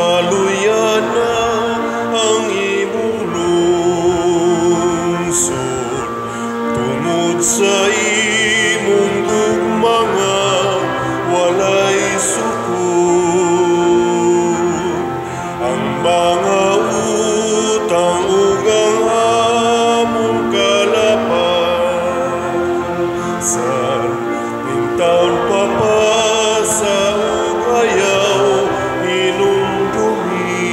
kaluyana ang imong lungsod tungod sa imong gugmanga walay sukod ang mga utang ug ang among kalapasan taon papasa ug ayaw inumdumi.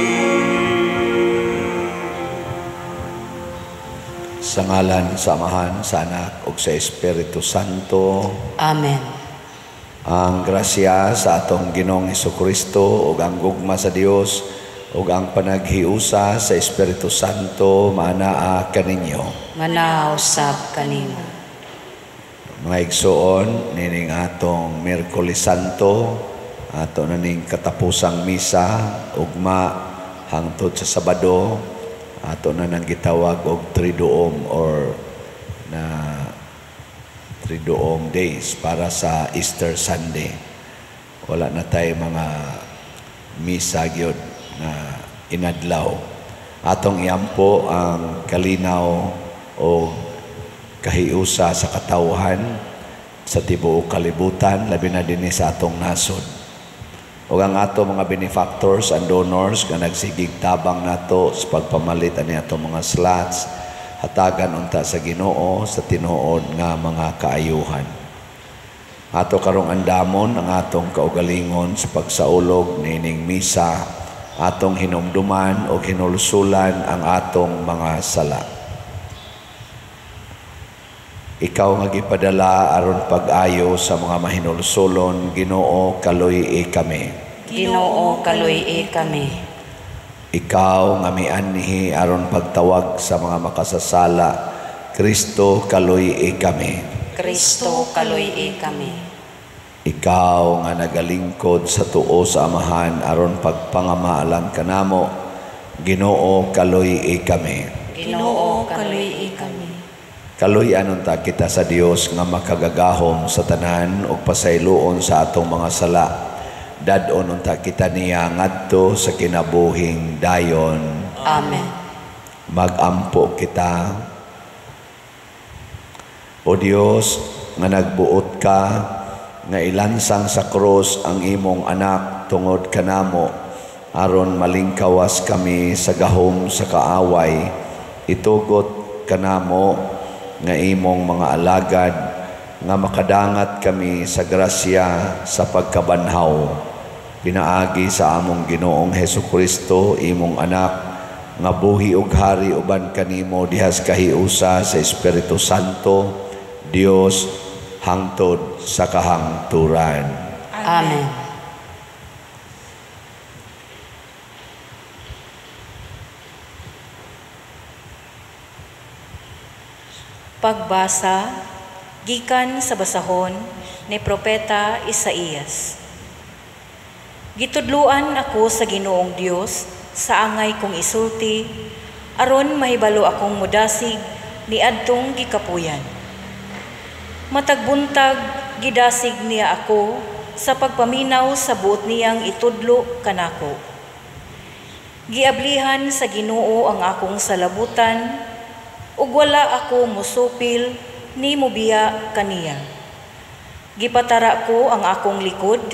Sa ngalan, samahan, sa Anak ug sa Espiritu Santo. Amen. Ang grasya sa atong Ginoong Hesukristo ug ang gugma sa Dios ug ang panaghiusa sa Espiritu Santo manaa kaninyo. Manaw sab kanimo. Mga igsoon, nining atong Miyerkules Santo, ato na ning katapusang misa, ugma, hangtod sa Sabado, ato na nang gitawag og Triduum or na Triduum days para sa Easter Sunday. Wala na tayo mga misa gyud na inadlaw. Atong iampo ang kalinaw o kahiusa sa katawhan sa tibuok kalibutan, labi na din sa atong nasod. O ang ato mga benefactors and donors nga nagsigig tabang nato sa pagpamalit ani ato mga slots, hatagan unta sa Ginoo sa tinuod nga mga kaayuhan. Ato karong andamon ang atong kaugalingon sa pagsaulog nining misa, atong hinumduman o hinulusulan ang atong mga sala. Ikaw nga gipadala aron pag-ayo sa mga mahinulsulon, Ginoo kaluy-i kami. Ginoo kaluy-i kami. Ikaw nga mianhi aron pagtawag sa mga makasasala, Kristo kaluy-i kami. Kristo kaluy-i kami. Ikaw nga nagalingkod sa tuo sa Amahan aron pagpangamaalan kanamo, Ginoo kaluy-i kami. Ginoo kaluy-i kami. Kaluy-an unta kita sa Dios nga makagagahom sa tanan ug pasayloon sa atong mga sala. Dadon unta kita niya ngadto sa kinabuhing dayon. Amen. Magampo kita. O Dios nga nagbuot ka nga ilansang sa krus ang imong anak tungod kanamo aron malingkawas kami sa gahom sa kaaway, itugot kanamo nga imong mga alagad nga makadangat kami sa grasya sa pagkabanhaw. Pinaagi sa among Ginoong Hesukristo, imong anak, nga buhi ug hari uban kanimo dihas kahiusa sa Espiritu Santo, Dios hangtod sa kahangturan. Amen. Pagbasa gikan sa basahon ni Propeta Isaías. Gitudluan ako sa Ginoong Dios sa angay kong isulti aron mahibalo akong mudasig ni adtong gikapuyan. Matagbuntag gidasig niya ako sa pagpaminaw sa buot niyang itudlo kanako. Giablihan sa Ginoo ang akong salabutan ug wala ako musupil ni mubiya kaniya. Gipatara ko ang akong likod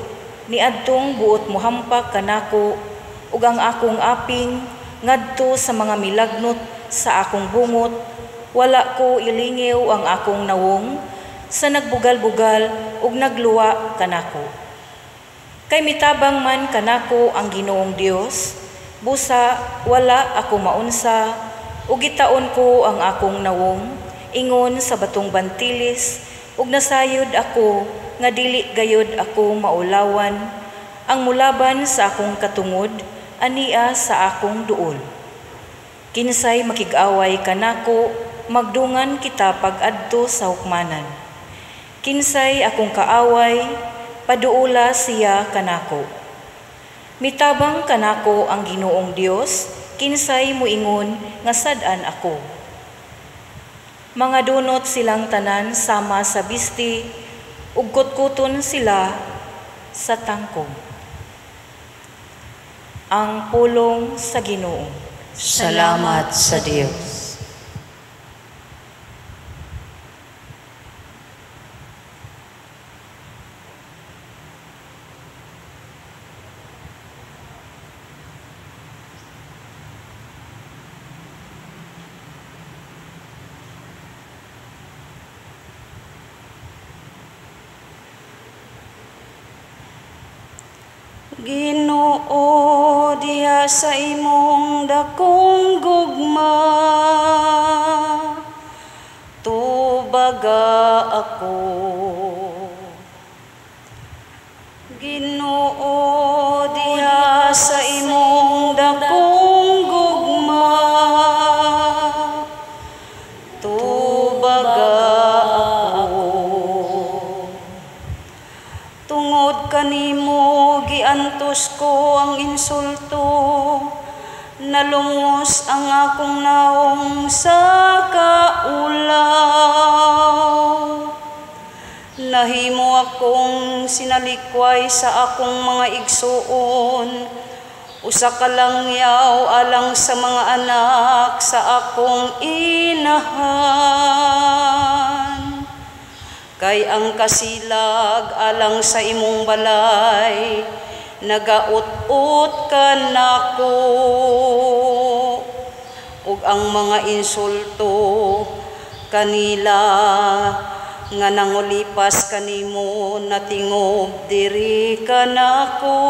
ni adtong buot muhampak kanako ug ang akong aping ngadto sa mga milagnot sa akong bungot. Wala ko ilingiw ang akong nawong sa nagbugal-bugal ug nagluwa kanako. Kay mitabang man kanako ang Ginoong Dios, busa wala ako maunsa ug gitaon ko ang akong nawong ingon sa batong bantilis ug nasayod ako nga dili gayud ako maulawan ang mulaban sa akong katungod ania sa akong duol. Kinsay makig-away kanako, magdungan kita pag-adto sa hukmanan. Kinsay akong kaaway, paduula siya kanako. Mitabang kanako ang Ginoong Dios, kinsay muingon nga sad-an ako. Mga dunot silang tanan sama sa bisti, ug kutkuton sila sa tangkong. ang pulong sa Ginoo. Salamat sa Dios. Ginoo, diha sa imong dakong gugma, tubaga ako. Ginoo, diha sa imong dakong gugma, tubaga ako. Tungod kanimo giantos ko ang insulto, nalungos ang akong naong sa kaulaw. Nahimo akong sinalikway sa akong mga igsuon, usa ka langyaw alang sa mga anak sa akong inahan. Kay ang kasilag alang sa imong balay, nagaut-ut ka nako. Ug ang mga insulto kanila nga nangulipas kanimo, natingob diri ka nako.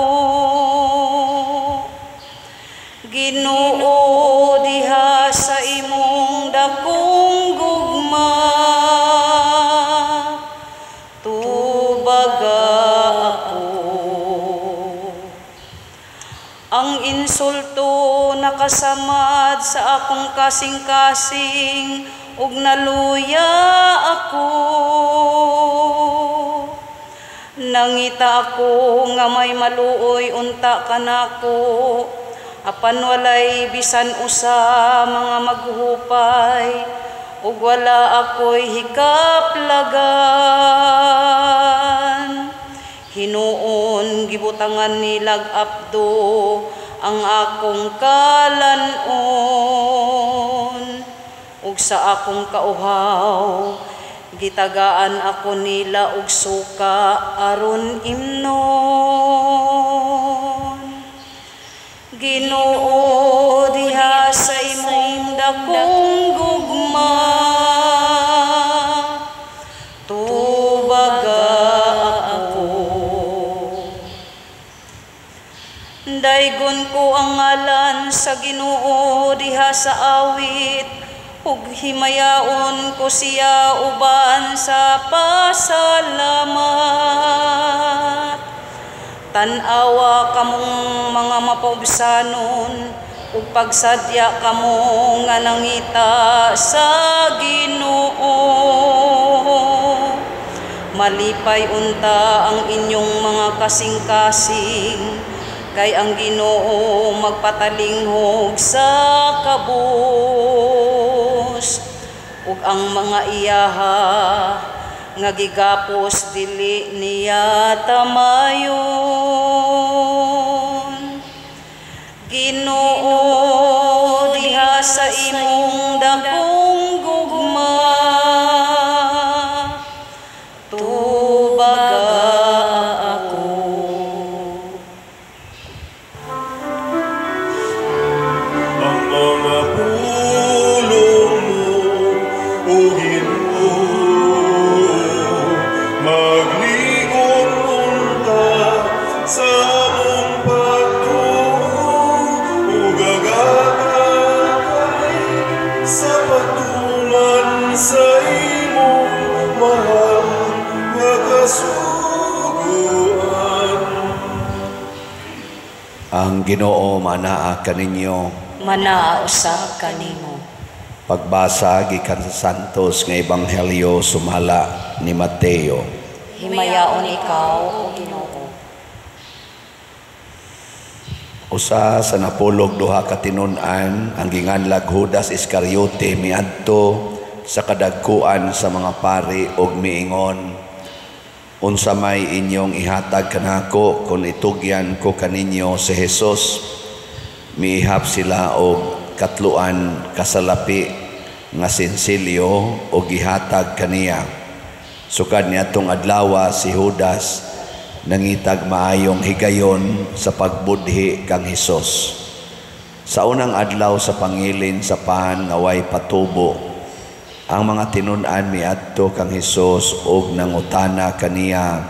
Ginoo, diha sa imong dakong gugma, ang insulto nakasamad sa akong kasing-kasing, ug naluya ako. Nangita ako nga may maluoy unta kanako, apan walay bisan usa mga maghuhupay, ug wala ako'y hikaplagan. Hinuon gibutangan nilag abdo ang akong kalanon, ug sa akong kauhaw gitagaan ako nila og suka aron imnon. Ginoo, diha sa imong dakong gugma, tubaga ako. Daygon ko ang ngalan sa Ginoo diha sa awit, ug himayaon ko siya uban sa pasalamat. Tan-awa kamong mga mapobsanon, ug pagsadya kamo nga nangita sa Ginoo. Malipay unta ang inyong mga kasing-kasing, kay ang Ginoo magpatalinghog sa kabus, ug ang mga iyaha nga gigapos dili niya tamayon. Ginoo, diha sa imong dakong gugma, tubaga ako. Ang mga pulong mo, O Ginoo, magligon unta sa among pagtuo, ug agagay sa pagtuman sa imong mahal nga kasuguan. Ang Ginoo manaa kaninyo. Manaa usab kanimo. Pagbasa gikan sa Santos nga Ebanghelyo sumala ni Mateo. Himayaon ikaw, O Ginoo. Usa sa napulog duha ka tinun-an ang ginganlag Judas Iscariote miadto sa kadagkuan sa mga pari og miingon, unsa may inyong ihatag kanako kung itugyan ko kaninyo si Jesus? miihap sila og katluan kasalapi nga sinsilyo o gihatag kaniya. Sukad niadtong adlaw si Judas nangitag maayong higayon sa pagbudhi kang Hesus. Sa unang adlaw sa pangilin sa pahan nga way patubo, ang mga tinun-an miadto kang Hesus og nangutana kaniya,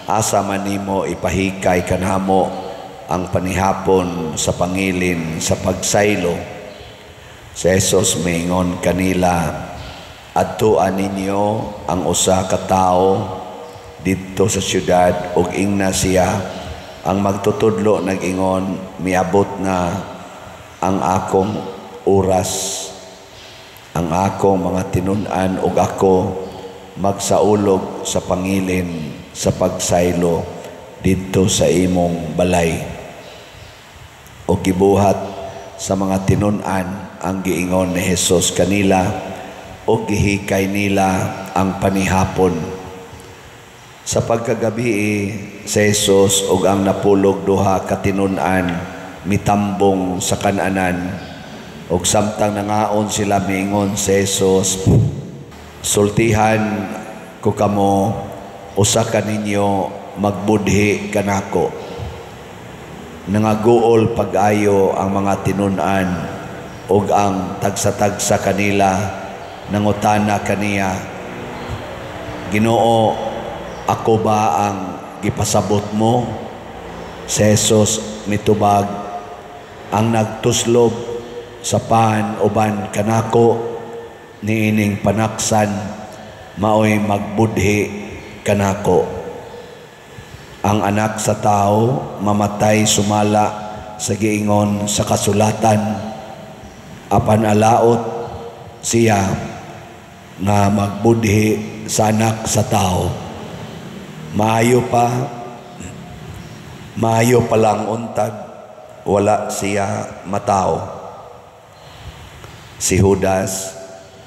asa man nimo ipahikay kanamo ang panihapon sa pangilin sa pagsaylo. Si Hesus miingon kanila, adtuan ninyo ang usa ka tawo didto sa syudad ug ingna siya ang magtutudlo nag-ingon, miabot na ang akong oras, ang akong mga tinun-an ug ako magsaulog sa pangilin sa pagsaylo didto sa imong balay. O gibuhat sa mga tinun-an ang giingon ni Hesus kanila o gihikay nila ang panihapon. Sa pagkagabi si Hesus ug ang napulog duha ka tinun-an mitambong sa kananan ug samtang nangaon sila miingon si Hesus, sultihan ko kamo, usa ka ninyo magbudhi kanako. Nangaguol pag-ayo ang mga tinun-an ug ang tagsa-tagsa kanila nangutana kaniya, Ginoo, ako ba ang gipasabot mo? Si Hesus mitubag, ang nagtuslob sa pan uban kanako niining panaksan maoy magbudhi kanako. Ang anak sa tao mamatay sumala sa giingon sa kasulatan, apan alaot siya nga magbudhi sa anak sa tao. Maayo pa lang untag wala siya matao. Si Judas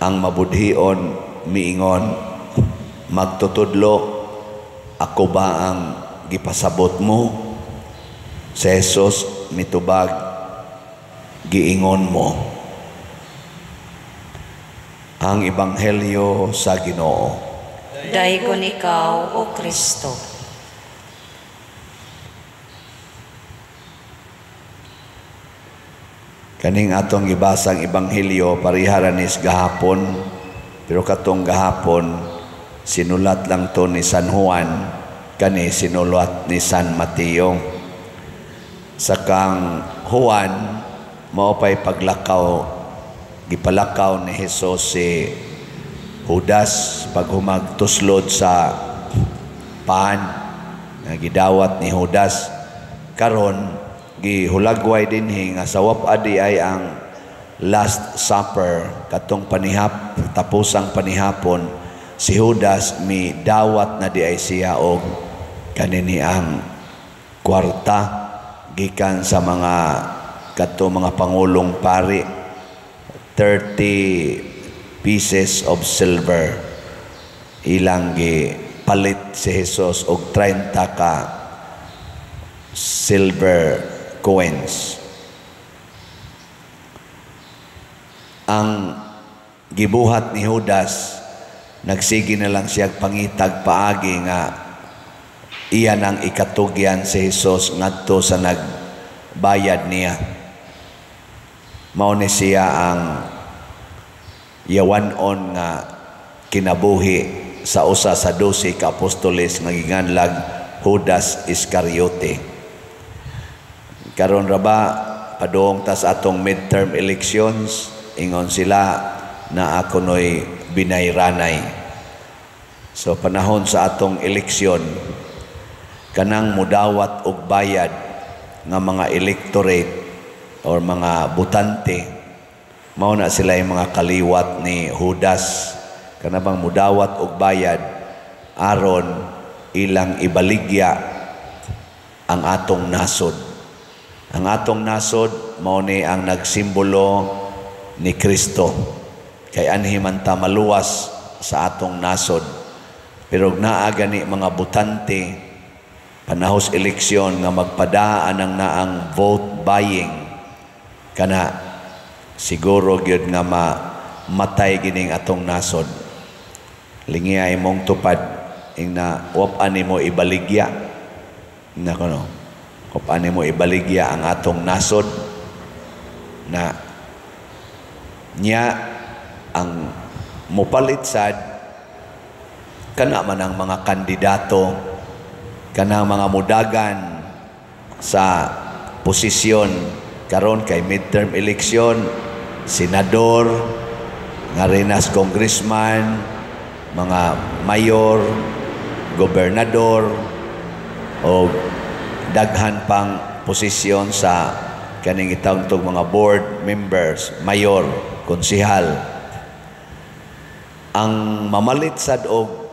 ang mabudhion miingon, magtutudlo, ako ba ang gipasabot mo? Si Hesus mitubag, giingon mo. Ang Ebanghelyo sa Ginoo. Dayon ikaw, O Kristo. Kaning atong gibasang Ebanghelyo pariharanis gahapon, pero katong gahapon sinulat lang to ni San Juan, kani sinulat ni San Mateo. Sa kang Juan mao pay paglakaw, gipalakaw ni Hesus si Judas paghumagtuslod sa paan nga gidawat ni Judas. Karon gihulagway dinhi nga sa wapadi ay ang Last Supper, katong tapusang panihapon, si Judas mi dawat na di ay siya og kanini ang kwarta gikan sa mga pangulong pari, 30 pieces of silver ilang gipalit si Hesus og 30 ka silver coins. Ang gibuhat ni Judas, nagsigi na lang siya pangitag paagi nga iyan ang ikatugyan si Hesus ngadto sa nagbayad niya. Mao ni siya ang yawanon nga kinabuhi sa usa sa 12 ka apostoles nga giganlag Judas Iscariote. Karon ra ba padung tas atong midterm elections, ingon sila na ako noy binayranay. So panahon sa atong eleksyon, kanang mudawat og bayad nga mga electorate or mga butante, mao na sila yung mga kaliwat ni Judas. Kanabang mudawat og bayad aron ilang ibaligya ang atong nasod. Ang atong nasod mao ni ang nagsimbolo ni Kristo. Kay anhi man ta maluwas sa atong nasod. Pero naa gani mga butante panahos eleksyon nga magpadaan ang naang vote buying kana siguro gyud nga matay gining atong nasod. Lingiya imong tupad ing na wapan nimo ibaligya na kuno. Wapan nimo ibaligya ang atong nasod na niya ang mupalit sad kana man ang mga kandidato, kana mga mudagan sa posisyon karon kay midterm election, senador, nga renas congressman, mga mayor, gobernador, o daghan pang posisyon sa kaning itawag mga board members, mayor, konsehal. Ang mamalit sad og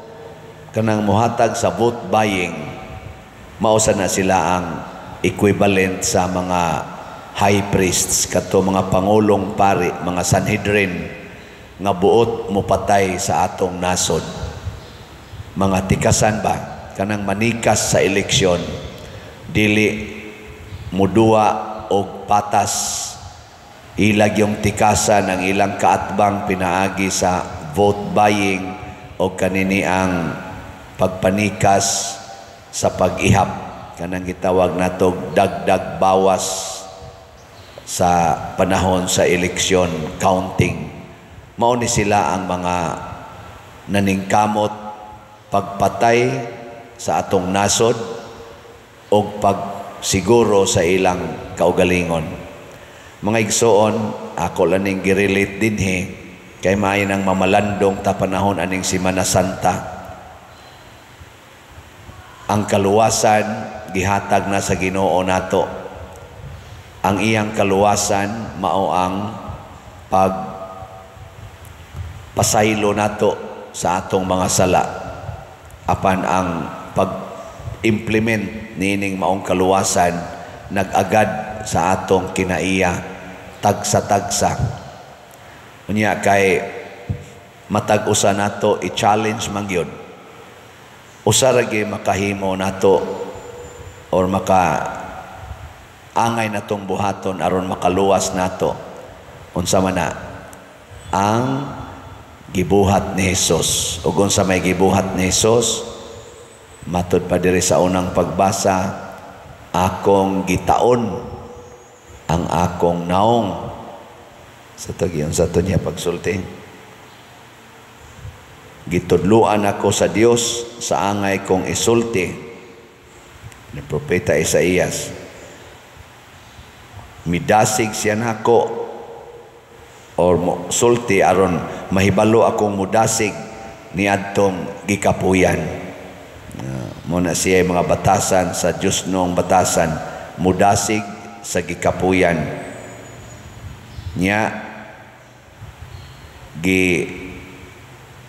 kanang muhatag sa vote buying, mausa na sila ang equivalent sa mga high priests, kato mga pangulong pari, mga Sanhedrin, nga buot mupatay sa atong nasod. Mga tikasan ba, kanang manikas sa eleksyon, dili mudua og patas, ilag yung tikasan ang ilang kaatbang pinaagi sa vote buying o kanini ang pagpanikas sa pag-ihap, kanang gitawag natog dagdag bawas sa panahon sa eleksyon counting. Mao ni sila ang mga naningkamot pagpatay sa atong nasod o pagsiguro sa ilang kaugalingon. Mga igsoon, ako laning girelate dinhi kay maayo nang mamalandong ta panahon aning Semana Santa. Ang kaluwasan gihatag na sa Ginoo nato. Ang iyang kaluwasan mao ang pasaylo nato sa atong mga sala, apan ang pag-implement nining maong kaluwasan nag-agad sa atong kinaiya tagsa-tagsa. Unya kay matag-usa nato i-challenge man gyud, usa ra gyud makahimo nato or angay natong buhaton aron makaluwas nato unsa man na ang gibuhat ni Hesus. Ug unsa may gibuhat ni Hesus, matud pa diri sa unang pagbasa, akong gitaon ang akong naong. Sa tagyon sa to niya pagsulti, gitudluan ako sa Dios sa angay kong isulti ni propeta Isaías. Midasig siya nako or sulti aron mahibalo akong mudasig niadtong gikapuyan. Muna siya mga batasan sa Diyos noong batasan, mudasig sa gikapuyan niya,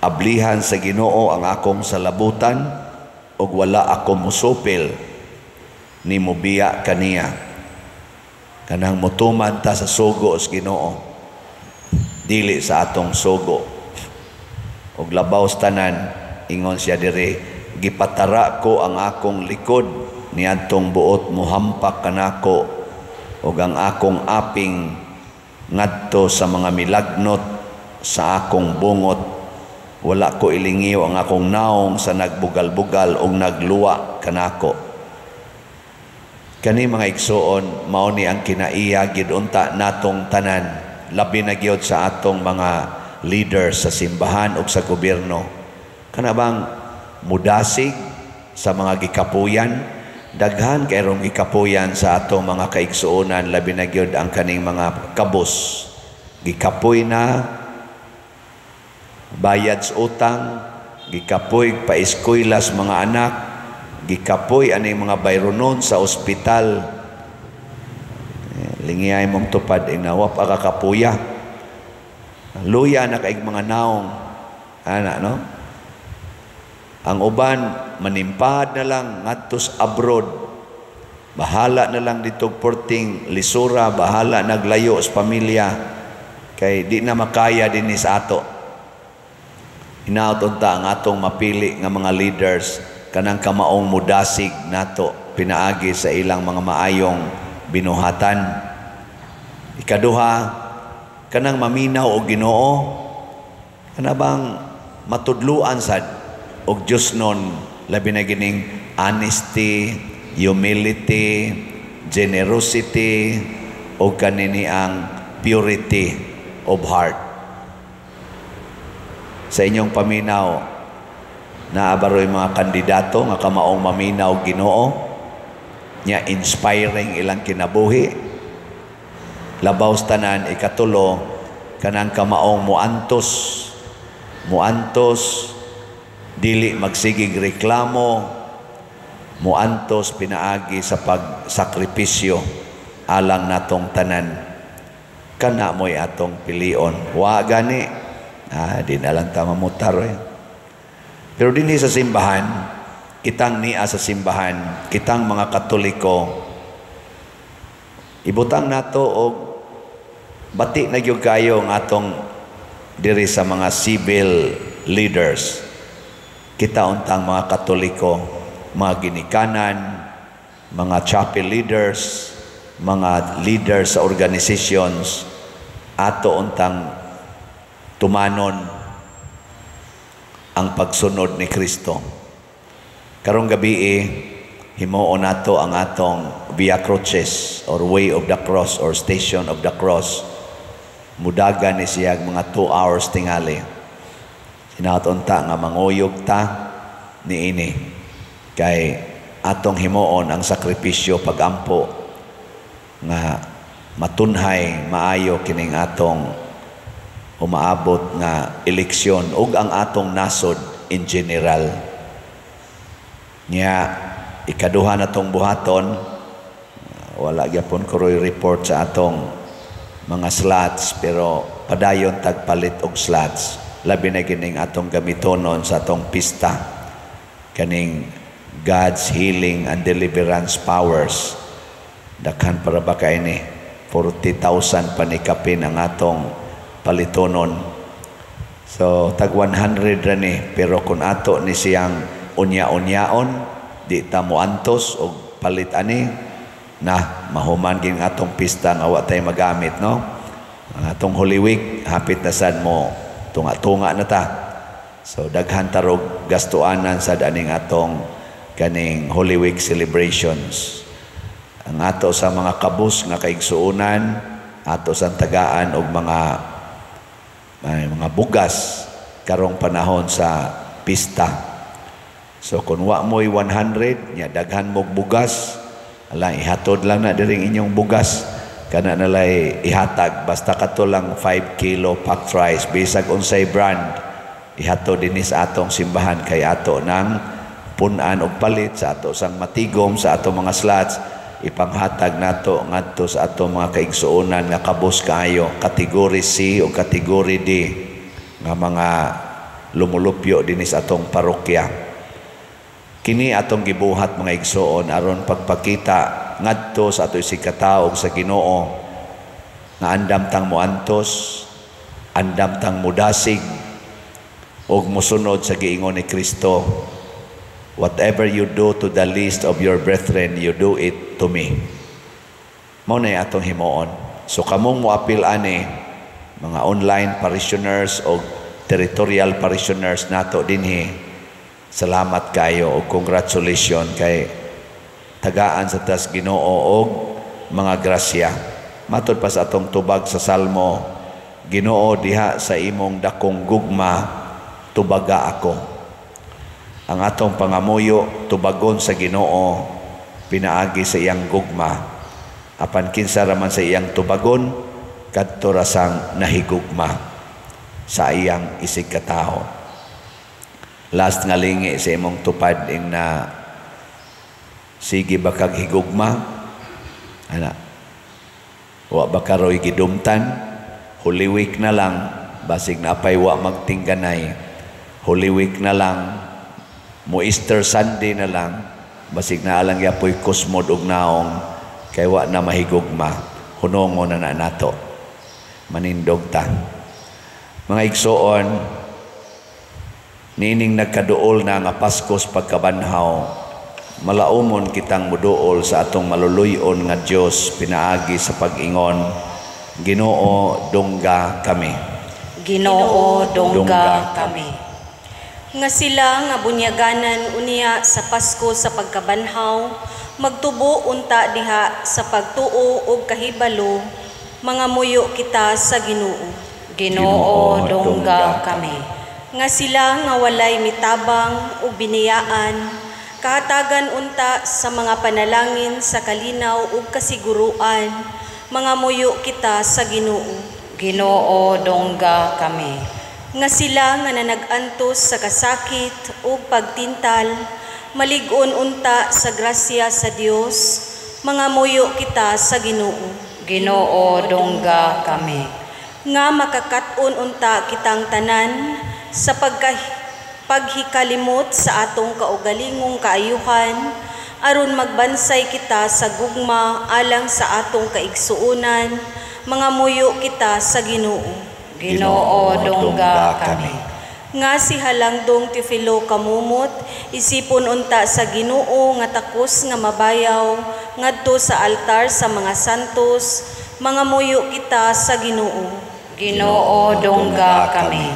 ablihan sa Ginoo ang akong salabutan ug wala ako musupil ni mubiya kaniya. Kanang mutuman ta sa sugo sa Ginoo, dili sa atong sugo. Ug labaw sa tanan, ingon siya diri, gipatara ko ang akong likod niadtong buot muhampak kanako ug ang akong aping ngadto sa mga milagnot sa akong bungot. Wala ko ilingiw ang akong naong sa nagbugal-bugal o nagluwa kanako. Kani mga igsoon, mao ni ang kinaiya gid unta natong tanan, labi na gyud sa atong mga leaders sa simbahan o sa gobyerno. Kana bang mudasig sa mga gikapuyan, daghan kay rong gikapuyan sa atong mga kaigsuonan, labi na gyud ang kaning mga kabus. Gikapoy na bayad sa utang, gikapoy paiskwela sa mga anak, gikapoy aning mga bayronon sa ospital. Lingiyay mong tupad inawap akakapuya. Luya na kaig mga naong ana no. Ang uban manimpad na lang ngadtos abroad. Bahala na lang dito porting lisura, bahala naglayo sa pamilya kay di na makaya dinhi sa ato. Hinaut unta ang atong mapili nga mga leaders kanang kamaong mudasig nato pinaagi sa ilang mga maayong binuhatan. Ikaduha, kanang maminaw o Ginoo, kana bang matudluan sad og Dios non, labi na gining honesty, humility, generosity, o kanini ang purity of heart. Sa inyong paminaw, naabaroy mga kandidato nga kamaong maminaw Ginoo, nya inspiring ilang kinabuhi. Labaw sa tanan, ikatulo, kanang kamaong muantos, dili magsigig reklamo, muantos pinaagi sa pagsakripisyo alang natong tanan. Kana mo'y atong pilion. Wa gani, di na lang ta mamutar. Pero dinhi sa simbahan, kitang niya sa simbahan, kitang mga Katoliko, ibutang nato og bati na gyud kayo ng atong diri sa mga civil leaders. Kita untang mga Katoliko, mga ginikanan, mga chapel leaders, mga leaders sa organizations, ato untang tumanon ang pagsunod ni Kristo. Karong gabi himuon nato ang atong Via Crucis or Way of the Cross or Station of the Cross. Mudagan ni siya mga 2 hours tingali. Sinatunta nga manguyog ta ni ini. Kay atong himuon ang sakripisyo pagampo nga matunhay maayo kining atong umaabot nga eleksyon ug ang atong nasod in general. Nya ikaduha na tong buhaton, wala gyapon ko report sa atong mga slots, pero padayon tagpalit og slots. Labi na kining atong gamitonon sa atong pista, kaning God's healing and deliverance powers. Daghan para ba kay ni 40,000 panikapin ang atong palitonon. So tag 100 ra ni, pero kung ato ni siyang unya-unyaon, di ta mo antos og palit ani na mahuman gin atong pista nga wa tay magamit, no? Ang atong Holy Week hapit na sad mo tunga-tunga na ta. So daghan tarog gastuanan sad aning atong kaning Holy Week celebrations. Ang ato sa mga kabus nga kaigsuonan, ato sa tagaan og mga bugas karong panahon sa pista. So kung wa mo'y 100, nya daghan mo bugas, ala ihatod lang na diring inyong bugas, kana nalay ihatag, basta kato lang 5 kilo packed rice, bisag unsay brand, ihatod din sa atong simbahan kay ato ng punan og palit sa ato sang matigom sa ato mga slots, ipanghatag nato ngadto sa ato mga kaigsuonan nga kabus kaayo, category C o category D nga mga lumulupyo din sa atong parokya. Kini atong gibuhat mga igsoon aron pagpakita ngadto sa ato sikataog sa Ginoo nga andam tang moantos, andam tang mudasig og mosunod sa giingon ni Kristo. Whatever you do to the least of your brethren, you do it to me. Mao na atong himuon. So kamong moapil ani mga online parishioners o territorial parishioners nato dinhi, salamat kayo o congratulations kay tagaan sa tas Ginoo og mga grasya. Matod pa sa atong tubag sa Salmo, Ginoo diha sa imong dakong gugma tubaga ako. Ang atong pangamuyo tubagon sa Ginoo pinaagi sa iyang gugma. Apan kinsa raman sa iyang tubagon kadto ra sang nahigugma sa iyang isig kataho. Last nga lingi sa imong tupad ing na sige ba kag higugma, ana wa ba karoy gidumtan, Holy Week na lang, basig na pay wa magtingganay, Holy Week na lang, mo Easter Sunday na lang, basig na alang yapoy kusmod og naong kay wa na mahigugma, hunongon na nato, manindog ta. Mga igsoon, nining nagkaduol na nga Paskos pagkabanhaw, malaumon kitang muduol sa atong maluluyon nga Dios pinaagi sa pag-ingon Ginoo dungga kami. Ginoo dungga dungga kami. Nga sila nga bunyaganan unya sa Pasko sa pagkabanhaw, magtubo unta diha sa pagtuo ug kahibalo, mga muyo kita sa Ginoo. Ginoo dungga kami. Nga sila nga walay mitabang ug biniyaan, kahatagan unta sa mga panalangin sa kalinaw ug kasiguruan, mga muyo kita sa Ginoo. Ginoo dungga kami. Nga sila nga nanag-antos sa kasakit ug pagtintal, malig-on unta sa grasya sa Dios, mga muyo kita sa Ginoo. Ginoo dungga kami. Nga makakat-on unta kitang tanan sa paghikalimot sa atong kaugalingong kaayuhan, aron magbansay kita sa gugma alang sa atong kaigsuonan, mga muyo kita sa Ginoo. Ginoo dungga kami. Nga si Halangdong Teofilo kamumot, isipon unta sa Ginoo nga takos nga mabayaw, ngadto sa altar sa mga santos, mga muyo kita sa Ginoo. Ginoo dungga kami.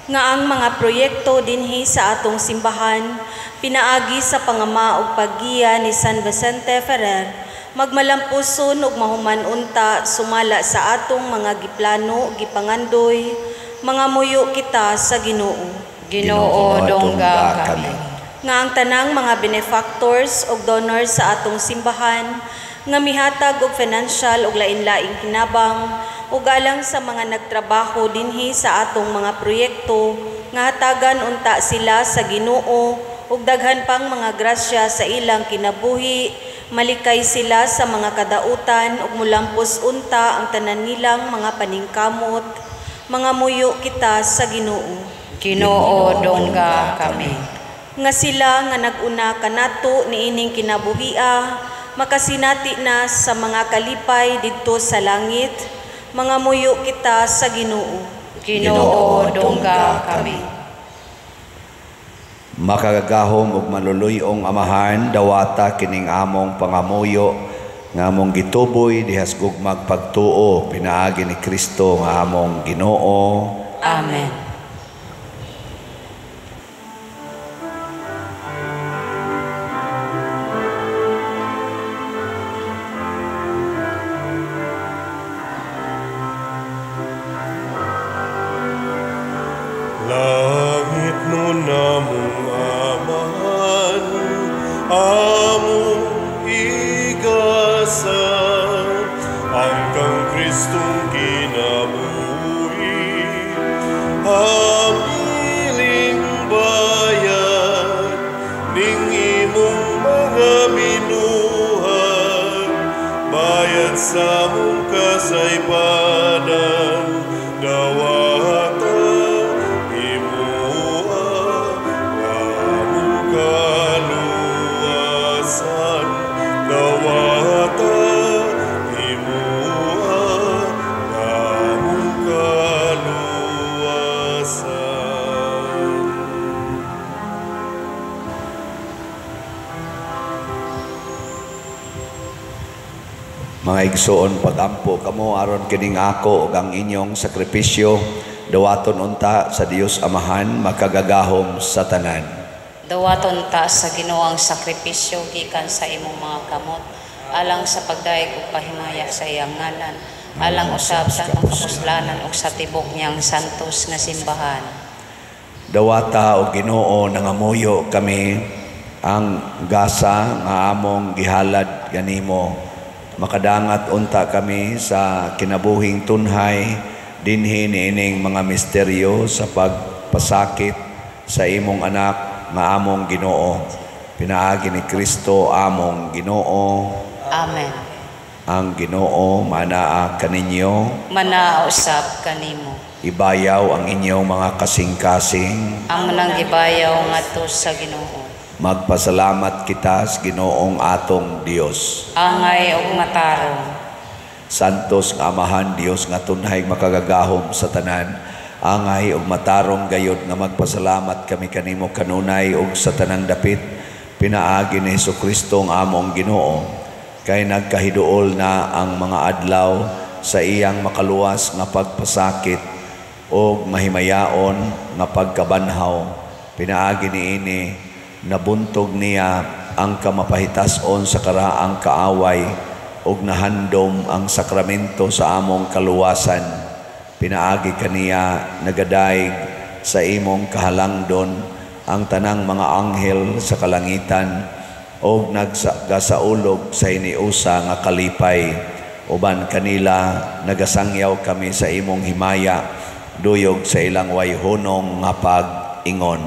Nga ang mga proyekto dinhi sa atong simbahan, pinaagi sa pangama ug paggiya ni San Vicente Ferrer, magmalampuson ug mahuman unta sumala sa atong mga giplano, gipangandoy, mga muyo kita sa Ginoo. Ginoo dungga kami. Nga ang tanang mga benefactors ug donors sa atong simbahan, nga mihatag og financial ug lain-laing kinabang, ug alang sa mga nagtrabaho dinhi sa atong mga proyekto, nga hatagan unta sila sa Ginoo ug daghan pang mga grasya sa ilang kinabuhi, malikay sila sa mga kadautan ug mulampos unta ang tanan nilang mga paningkamot, mga muyo kita sa Ginoo. Ginoo dungga kami. Nga sila nga nag-una kanato niining kinabuhia, makasinati na sa mga kalipay didto sa langit, mga muyo kita sa Ginoo. Ginoo dungga kami. Makagagahom ug maluluyong amahan, dawata kining among pangamuyo nga among gituboy dihas gugmag pagtuo pinaagi ni Kristo nga among Ginoo. Amen. Langit nun namong amahan, among igasan, ang kang Kristong kinabuhi, hamiling bayan, ning imong mga binuhan, bayad sa mong kasaypanan, dawata Mga igsoon, pagampo kamo aron kining ako ug ang inyong sakripisyo, dawaton unta sa Dios Amahan, makagagahom sa tanan. Dawaton ta sa Ginoo ang sakripisyo gikan sa imong mga kamot, alang sa pagdaig ug pahimaya sa iyang ngalan, alang usab sa atong kapuslanan ug sa tibok niyang santos nga simbahan. Dawata o Ginoo nangamuyo kami ang gasa nga among gihalad ganimo. Makadangat unta kami sa kinabuhing tunhay dinhi niining mga misteryo sa pagpasakit sa imong anak nga among Ginoo. Pinaagi ni Kristo among Ginoo. Amen. Ang Ginoo manaa kaninyo. Manaa usab kanimo. Ibayaw ang inyong mga kasing-kasing. Ang manang gibayaw ngadto sa Ginoo. Magpasalamat kita sa Ginoong atong Dios. Angay ug matarong. Santos nga Amahan Dios nga tunhay makagagahom sa tanan. Angay ug matarong gayud nga magpasalamat kami kanimo kanunay ug sa tanang dapit pinaagi ni Hesukristo nga among Ginoo. Kay nagkahiduol na ang mga adlaw sa iyang makaluwas nga pagpasakit o mahimayaon nga pagkabanhaw. Pinaagi niini nabuntog niya ang kamapahitason sa karaang kaaway ug nahandom ang sakramento sa among kaluwasan. Pinaagi kaniya nagadaig sa imong kahalangdon ang tanang mga anghel sa kalangitan ug nagsaulog sa iniusa nga kalipay. Uban kanila nagasangyaw kami sa imong himaya duyog sa ilang wayhunong nga pag-ingon.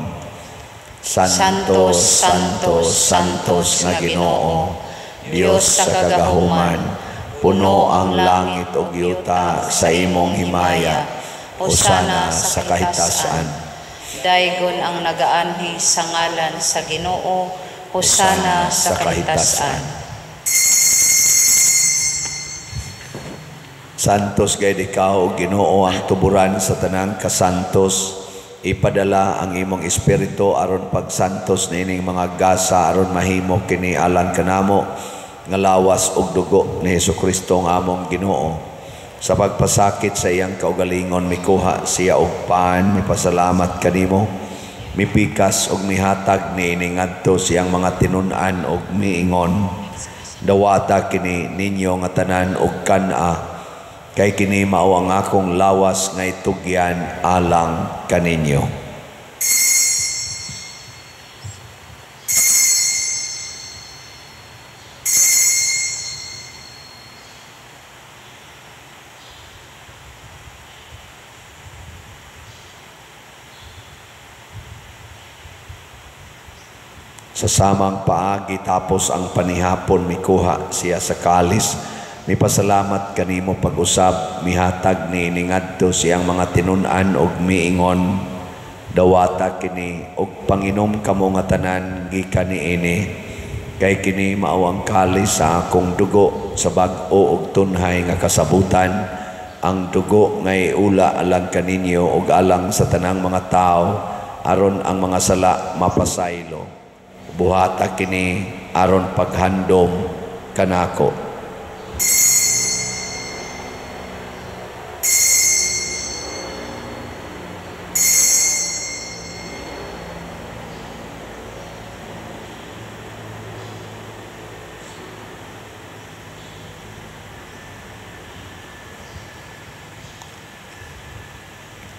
Santos, Santos, Santos nga Ginoo, Dios sa kagahuman, puno ang langit ug yuta sa imong himaya. Hosana sa kahitasan. Daygon ang nagaanhi sa ngalan sa Ginoo, hosana sa kahitasan. Santos gayud ikaw, Ginoo, ang tuburan sa tanang kasantos. Ipadala ang imong espiritu aron pagsantos niining mga gasa aron mahimo kini alang kanamo nga lawas ug dugo ni Hesukristo nga among Ginoo. Sa pagpasakit sa iyang kaugalingon mikuha siya og paan, mipasalamat kanimo, mipikas og mihatag niini ngadto siyang mga tinun-an og miingon. Dawata kini ninyo nga tanan og kana, kay kini mao ang akong lawas nga itugyan alang kaninyo. Sa samang paagi tapos ang panihapon mikuha siya sa kalis, mipasalamat kanimo pag-usab, mihatag ni ngadto siyang mga tinun-an og miingon. Dawata kini og panginom kamo nga tanan gikan niini, kay kini mao ang kalis sa akong dugo sa bag-o ug tunhay nga kasabutan, ang dugo nga iula alang kaninyo ug alang sa tanang mga tao aron ang mga sala mapasaylo. Buhata kini aron paghandom kanako.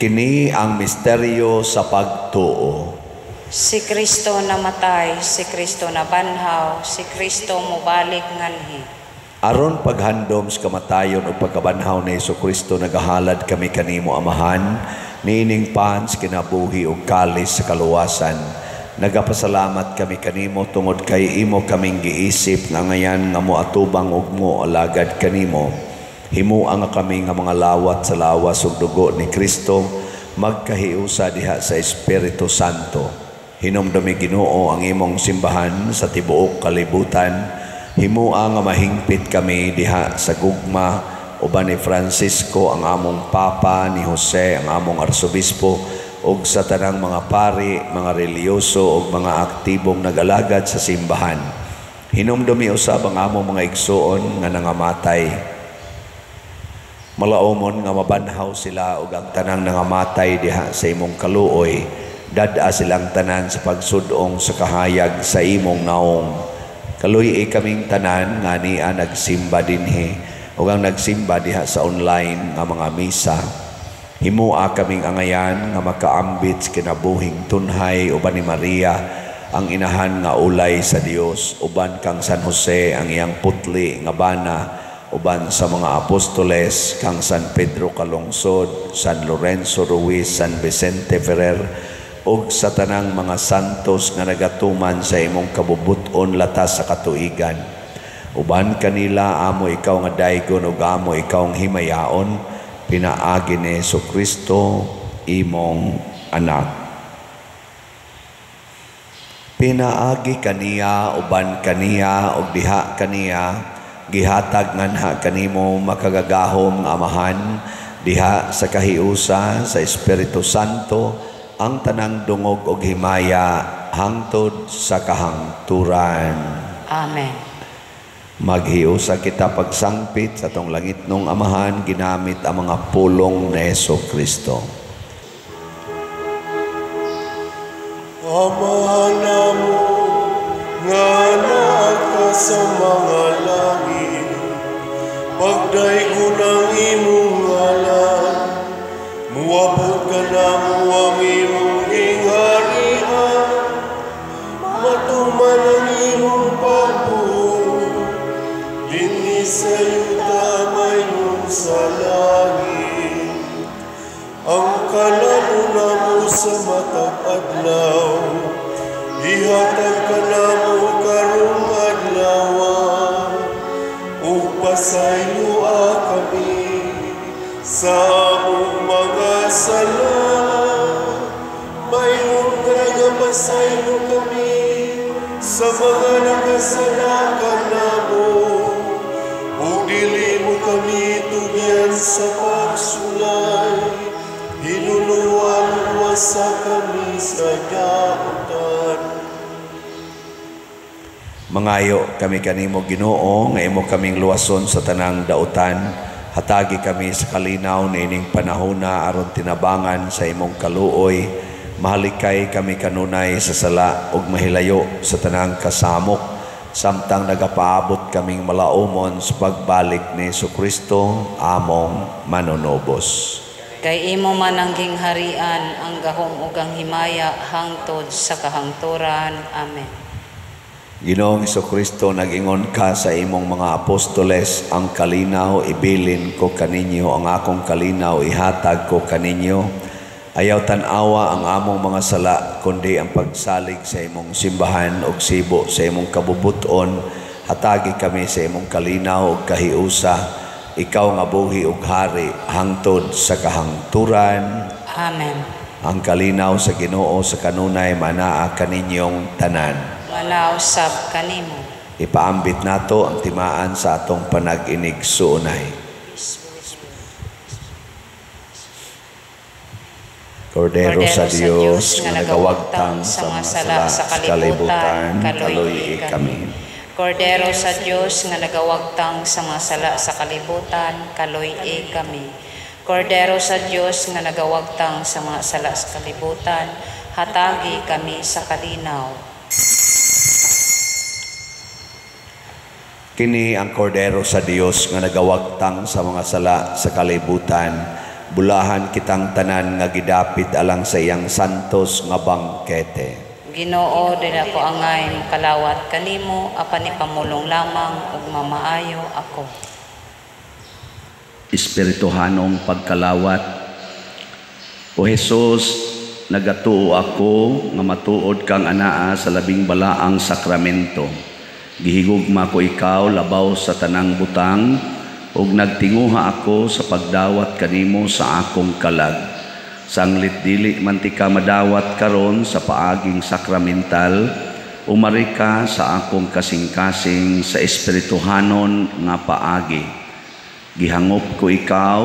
Kini ang misteryo sa pagtuo. Si Kristo namatay, si Kristo nabanhaw, si Kristo mubalik nganhi. Aron paghandom sa kamatayon o pagkabanhaw ni Hesukristo, nagahalad kami kanimo Amahan, niining pans kinabuhi o kalis sa kaluwasan. Nagapasalamat kami kanimo tungod kay imo kaming giisip nga ngayan nga moatubang ug mo alagad kanimo. Himuang nga kami nga mga lawat sa lawas ug dugo ni Kristo, magkahiusa diha sa Espiritu Santo. Hinumdumi Ginoo ang imong simbahan sa tibuok kalibutan. Himua nga mahingpit kami diha sa gugma uban ni Francisco ang among Papa, ni Jose ang among Arsobispo, ug sa tanang mga pari, mga reliyoso ug mga aktibong nag-alagad sa simbahan. Hinumdumi usab ang among mga igsoon nga nangamatay. Malaumon nga mabanhaw sila ug ang tanang nangamatay diha sa imong kaluoy. Dada silang tanan sa pagsudong sa kahayag sa imong naong. Kaluy kaming tanan nga niya nagsimba dinhi ug ang nagsimba diha sa online nga mga misa. Himua kaming angayan nga makaambit kinabuhing tunhay uban ni Maria ang inahan nga ulay sa Dios, uban kang San Jose ang iyang putli nga bana, uban sa mga apostoles kang San Pedro Calungsod, San Lorenzo Ruiz, San Vicente Ferrer, ug sa tanang mga santos nga nagatuman sa imong kabubuton latas sa katuigan. Uban kanila amo ikaw nga daygon ug amo ikaw ang himayaon, pinaagi ni Hesukristo imong anak. Pinaagi kaniya uban kaniya ug diha kaniya gihatag nganha kanimo makagagahom Amahan diha sa kahiusa sa Espiritu Santo ang tanang dungog og himaya hangtod sa kahangturan. Amen. Maghiusa kita pagsangpit sa tong langit nung amahan ginamit ang mga pulong na Heso Kristo. Ama namo nga naa ka sa mga langit, pagdaygon ang imong ngalan, muabot ka namo ang imong gingharian, matuman ang imong pagbuot, dinhi sa yuta mayroon sa langit. Ang kalano namo sa matag adlaw, ihatag ka namo karong adlaw, ug pasayloa kami sa among mga sala. Mayroon ka nga pasaylo kami sa mga nakasala ka namo, ug dili mo kami tugyan sa pagsulay. Hinuluan-luwasa kami sa daotan. Mangayo kami kanimo Ginoo nga imo kaming luwason sa tanang dautan. Hatagi kami sa kalinaw na ining panahona aron tinabangan sa imong kaluoy. Mahalikay kami kanunay sa sala ug mahilayo sa tanang kasamok, samtang nagapaabot kaming malaumon sa pagbalik ni Jesucristo among manunobos. Kay imo man ang gingharian, ang gahom ug ang himaya hangtod sa kahangturan. Amen. Ginoong Jesucristo, nag-ingon ka sa imong mga apostoles, ang kalinaw ibilin ko kaninyo, ang akong kalinaw ihatag ko kaninyo. Ayaw tan-awa ang among mga sala, kundi ang pagsalig sa imong simbahan ug sibo sa imong kabubuton. Hatagi kami sa imong kalinaw ug kahiusa. Ikaw nga buhi ug hari hangtod sa kahangturan. Amen. Ang kalinaw sa Ginoo sa kanunay manaa kaninyong tanan. Manausab kanimo. Ipaambit nato ang timaan sa atong panag-inig suunay. Kordero sa Dios nga nagawagtang sa mga sala sa kalibutan, kaluy kami. Kordero sa Dios nga nagawagtang sa mga sala sa kalibutan, kaluy-i kami. Kordero sa Dios nga nagawagtang sa mga sala sa kalibutan, hatagi kami sa kalinaw. Kini ang kordero sa Dios nga nagawagtang sa mga sala sa kalibutan. Bulahan kitang tanan nga gidapit alang sa iyang santos nga bangkete. Ginoo, dili ako angay makalawat kanimo, apan ipamulong lamang ug mamaayo ako. Espirituhanong pagkalawat. O Jesus, nagatuo ako nga matuod kang anaa sa labing balaang sakramento. Gihigugma ko ikaw labaw sa tanang butang, ug nagtinguha ako sa pagdawat kanimo sa akong kalag. Sanglit dili mantika madawat karon sa paaging sakramental, umari ka sa akong kasing-kasing sa espirituhanon nga paagi. Gihangop ko ikaw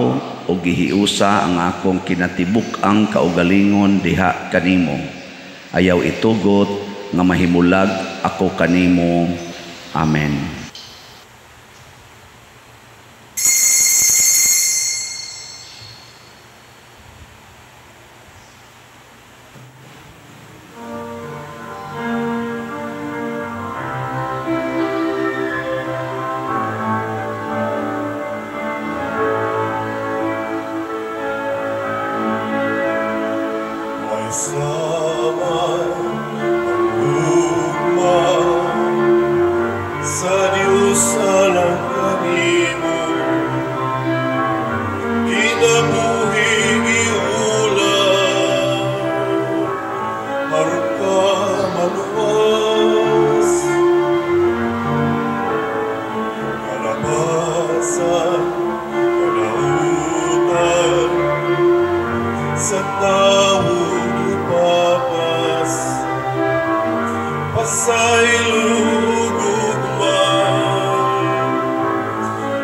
o gihiusa ang akong kinatibuk ang kaugalingon diha kanimo. Ayaw itugot nga mahimulag ako kanimo. Amen.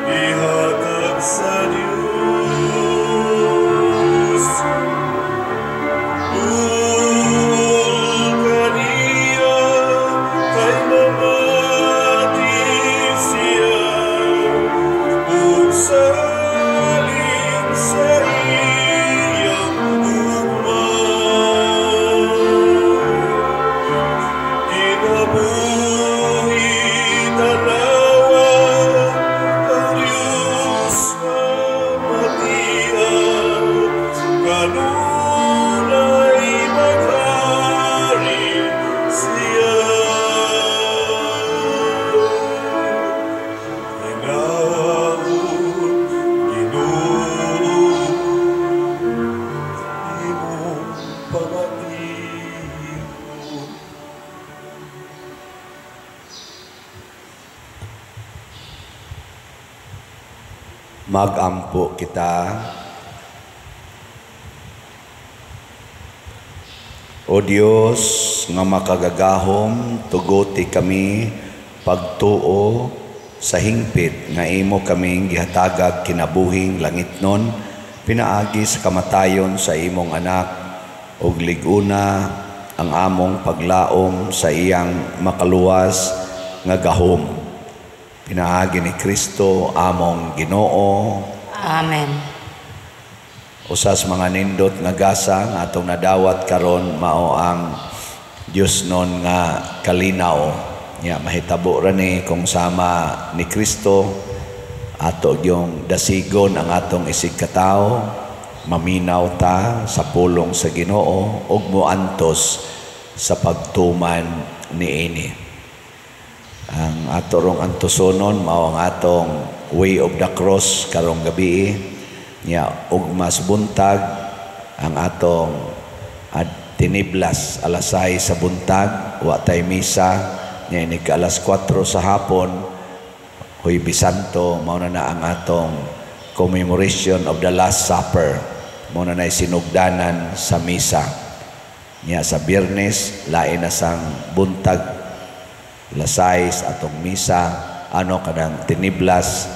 Ihatag sa Diyos. Magampo kita. O Dios nga makagagahom, tuguti kami pagtuo sa hingpit nga imo kaming gihatagag kinabuhing langitnon, pinaagi sa kamatayon sa imong anak, ug liguna ang among paglaom sa iyang makaluwas nga gahom. Pinaagi ni Kristo among Ginoo. Amen. Usas mga nindot nga gasa nga atong nadawat karon mao ang Dios non nga kalinaw. Nya mahitabo ra ni kung sama ni Kristo ato yung dasigon ang atong isig katao, maminaw ta sa pulong sa Ginoo ug moantos sa pagtuman niini. Ang ato rong antusonon mao ang atong way of the cross karong gabi. Nya ug mas buntag ang atong tiniblas alas 6 sa buntag, wa tay misa. Nya ini ka alas 4 sa hapon, Huwebes Santo, mao na ang atong commemoration of the Last Supper. Mao na sinugdanan sa misa. Nya sa Biyernes lain na sang buntag alas 6 atong misa, kanang tiniblas.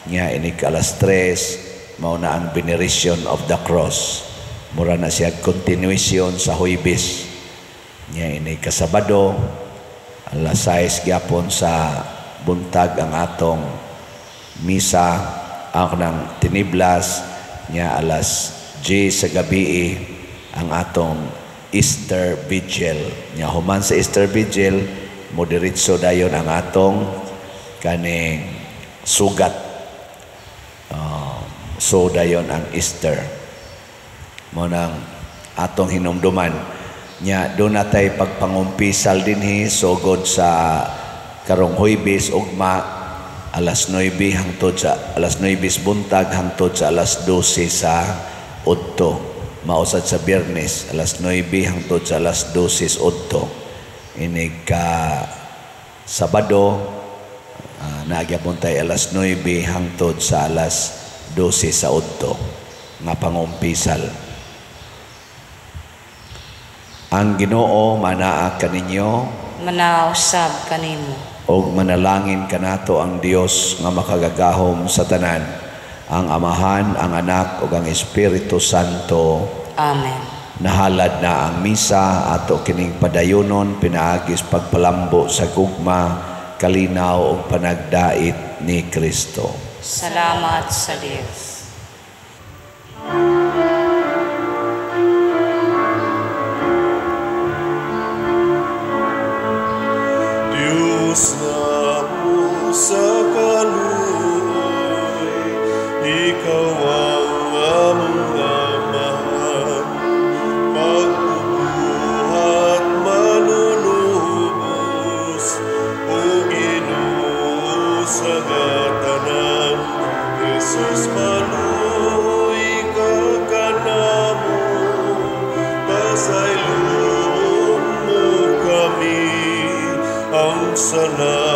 Nya ini ka alas 3 mao na ang veneration of the cross. Mura na siya continuation sa Huwebes. Nya ini ka Sabado alas 6 gyapon sa buntag ang atong misa, ang ng tiniblas. Nya alas 10 sa gabi ang atong Easter Vigil. Nya human sa Easter Vigil mo diretso dayon ang atong kaning sugat. So dayon ang Easter. Mo nang atong hinumduman. Nya doon natay pagpangumpisal dinhi sugod sa karong Huwebes ugma alas 9 hangtod sa alas 9 buntag hangtod sa alas 12 sa udto. Mausad sa Biyernes alas 9 hangtod sa alas 12 udto. Ini ka Sabado nagyapon tay alas 9 hangtod sa alas 12 sa udto nga pangumpisal. Ang Ginoo manaa kaninyo, Manausab kanimo. og manalangin kanato ang Dios nga makagagahom sa tanan, ang Amahan, ang Anak ug ang Espiritu Santo. Amen. Nahalad na ang misa ato kining padayonon pinaagis pagpalambo sa gugma, kalinaw ug panagdait ni Kristo. Salamat sa Dios. Diyos na mo sa kaluoy, Ikaw ang among amahan, pagbubuhat manunubos, o Ginoo sa gatanan, Jesus maluoy ka kanamo, pasayloon mo kami, ang sana